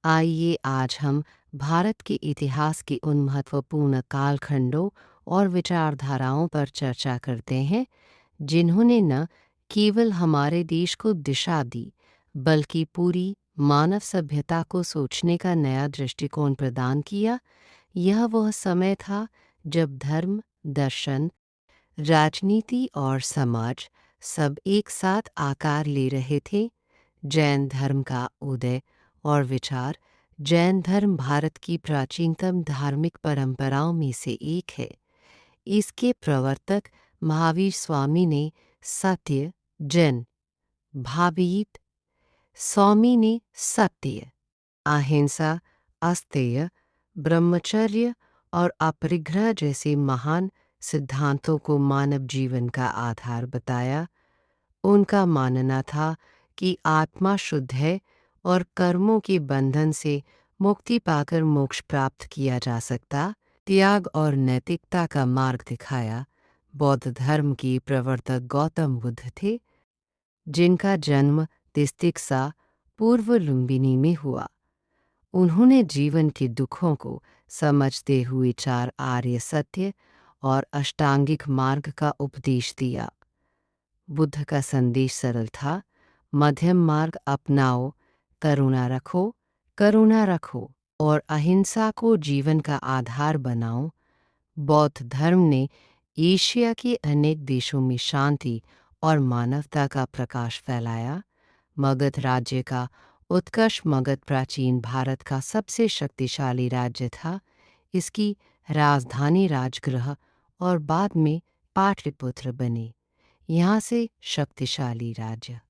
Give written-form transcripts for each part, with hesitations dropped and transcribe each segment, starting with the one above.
आइए आज हम भारत के इतिहास के उन महत्वपूर्ण कालखंडों और विचारधाराओं पर चर्चा करते हैं जिन्होंने न केवल हमारे देश को दिशा दी बल्कि पूरी मानव सभ्यता को सोचने का नया दृष्टिकोण प्रदान किया। यह वह समय था जब धर्म, दर्शन, राजनीति और समाज सब एक साथ आकार ले रहे थे। जैन धर्म का उदय और विचार। जैन धर्म भारत की प्राचीनतम धार्मिक परंपराओं में से एक है। इसके प्रवर्तक महावीर स्वामी ने सत्य, जैन भावीत, स्वामी ने सत्य, अहिंसा, अस्तेय, ब्रह्मचर्य और अपरिग्रह जैसे महान सिद्धांतों को मानव जीवन का आधार बताया। उनका मानना था कि आत्मा शुद्ध है और कर्मों के बंधन से मुक्ति पाकर मोक्ष प्राप्त किया जा सकता। त्याग और नैतिकता का मार्ग दिखाया। बौद्ध धर्म के प्रवर्तक गौतम बुद्ध थे, जिनका जन्म तिस्तिक्सा पूर्व लुम्बिनी में हुआ। उन्होंने जीवन के दुखों को समझते हुए चार आर्य सत्य और अष्टांगिक मार्ग का उपदेश दिया। बुद्ध का संदेश सरल था, मध्यम मार्ग अपनाओ, करुणा रखो और अहिंसा को जीवन का आधार बनाओ। बौद्ध धर्म ने एशिया के अनेक देशों में शांति और मानवता का प्रकाश फैलाया। मगध राज्य का उत्कर्ष। मगध प्राचीन भारत का सबसे शक्तिशाली राज्य था। इसकी राजधानी राजगृह और बाद में पाटलिपुत्र बने। यहाँ से शक्तिशाली राज्य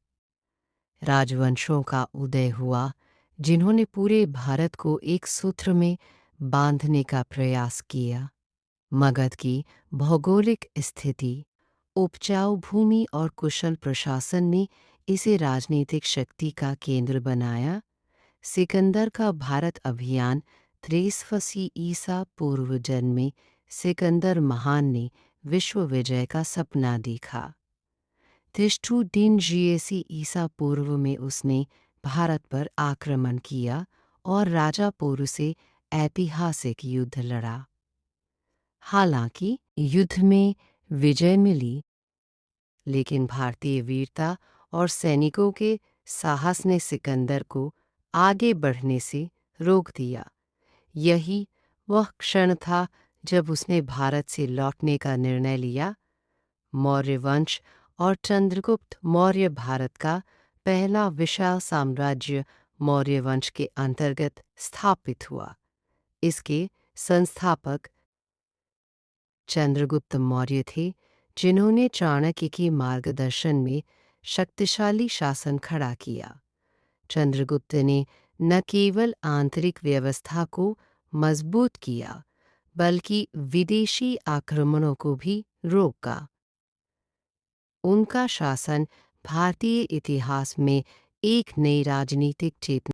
राजवंशों का उदय हुआ, जिन्होंने पूरे भारत को एक सूत्र में बांधने का प्रयास किया। मगध की भौगोलिक स्थिति, उपजाऊ भूमि और कुशल प्रशासन ने इसे राजनीतिक शक्ति का केंद्र बनाया। सिकंदर का भारत अभियान 300 ईसा पूर्व जन्म में सिकंदर महान ने विश्व विजय का सपना देखा। 300 जीएसी ईसा पूर्व में उसने भारत पर आक्रमण किया और राजा पोरु से ऐतिहासिक युद्ध लड़ा। हालांकि युद्ध में विजय मिली, लेकिन भारतीय वीरता और सैनिकों के साहस ने सिकंदर को आगे बढ़ने से रोक दिया। यही वह क्षण था जब उसने भारत से लौटने का निर्णय लिया। मौर्य वंश और चंद्रगुप्त मौर्य भारत का पहला विशाल साम्राज्य मौर्य वंश के अंतर्गत स्थापित हुआ। इसके संस्थापक चंद्रगुप्त मौर्य थे, जिन्होंने चाणक्य के मार्गदर्शन में शक्तिशाली शासन खड़ा किया। चंद्रगुप्त ने न केवल आंतरिक व्यवस्था को मजबूत किया, बल्कि विदेशी आक्रमणों को भी रोका। उनका शासन भारतीय इतिहास में एक नई राजनीतिक चेतना